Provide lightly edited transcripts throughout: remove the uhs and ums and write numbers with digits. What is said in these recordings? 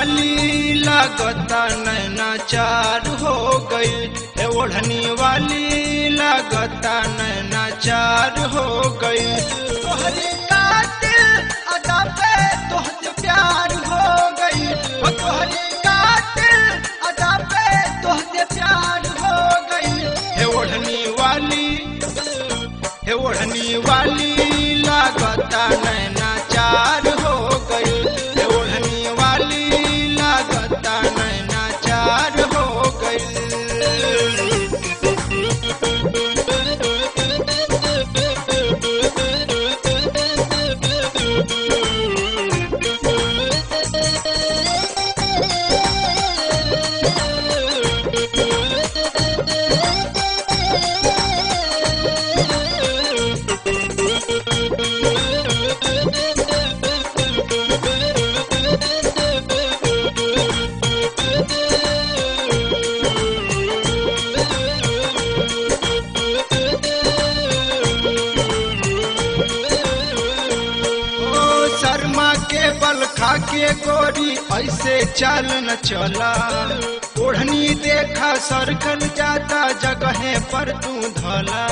वाली लागता नैना चार हो गई, ओढ़नी वाली लागता नैना चार हो गई। तोहरी कातिल अदा पे तोहसे प्यार हो गई, तोहरी कातिल अदा पे तोहसे प्यार हो गई। ओढ़नी वाली लागता नैना चार हो गई, ओढ़नी वाली लागता नैना चार हो गई। के बल खा के गोरी ऐसे चाल न चला, ओढ़नी देखा सरकल जाता जगह पर तू धला।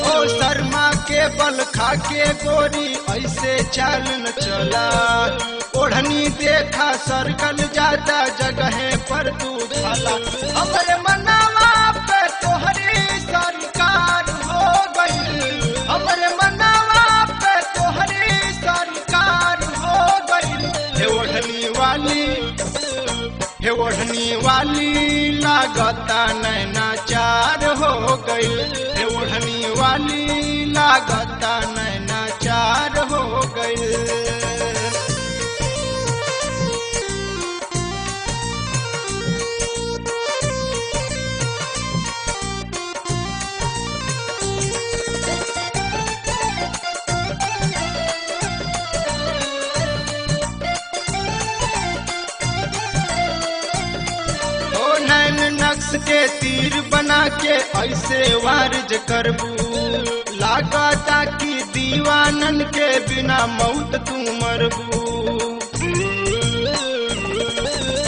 ओ शर्मा के बल खा के गोरी ऐसे चाल न चला, ओढ़नी देखा सरकल जाता जगह पर तू धला। हमरे मनावा पे तोहरी सरकार हो गई, हमरे मनावा ओढ़नी वाली लागता नैना चार हो गई, ओढ़नी वाली लागता नैना चार हो गई। नक्श के तीर बना के ऐसे वारज करबू, लागता कि दीवानन के बिना मौत तू मरबू।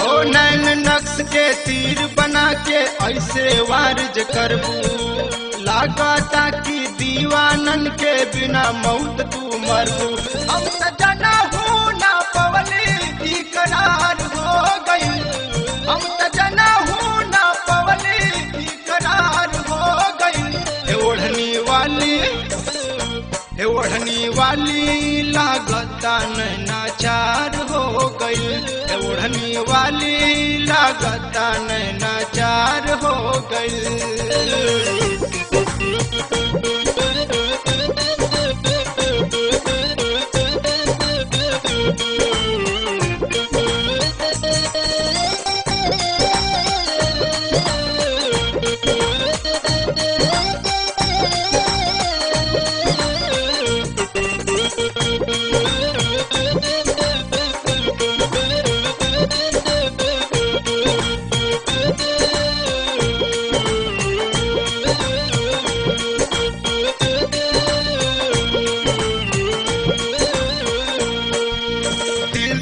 ओ नैन नक्श के तीर बना के ऐसे वारज करबू, लागता कि दीवानन के बिना मौत तू मरबू। हम सजना हूँ ना पवली इकरार हो गई, हम सजना हूँ ओढ़नी वाली लागता नैना चार हो गई, ओढ़नी वाली लागता नैना चार हो गई।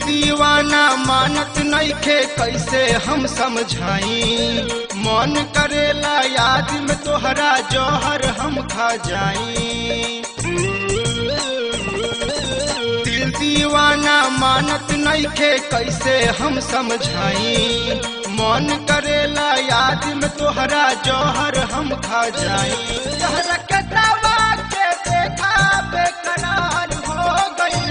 दीवाना मानत नइखे कैसे हम समझाई, मन करेला याद में तोहरा जौहर हम खा जाई। दिल दीवाना मानत नइखे कैसे हम समझाई, मन करेला याद में तोहरा जौहर हम खा जाई। जहर के दवा के देखा बेकरार हो गई,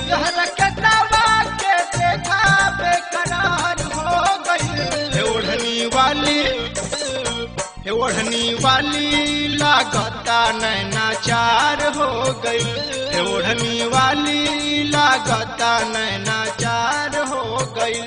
जहर के दवा के देखा बेकरार हो गई। ओढ़नी वाली लागता नैना चार हो गई, ओढ़नी वाली लागता नैना चार हो गई।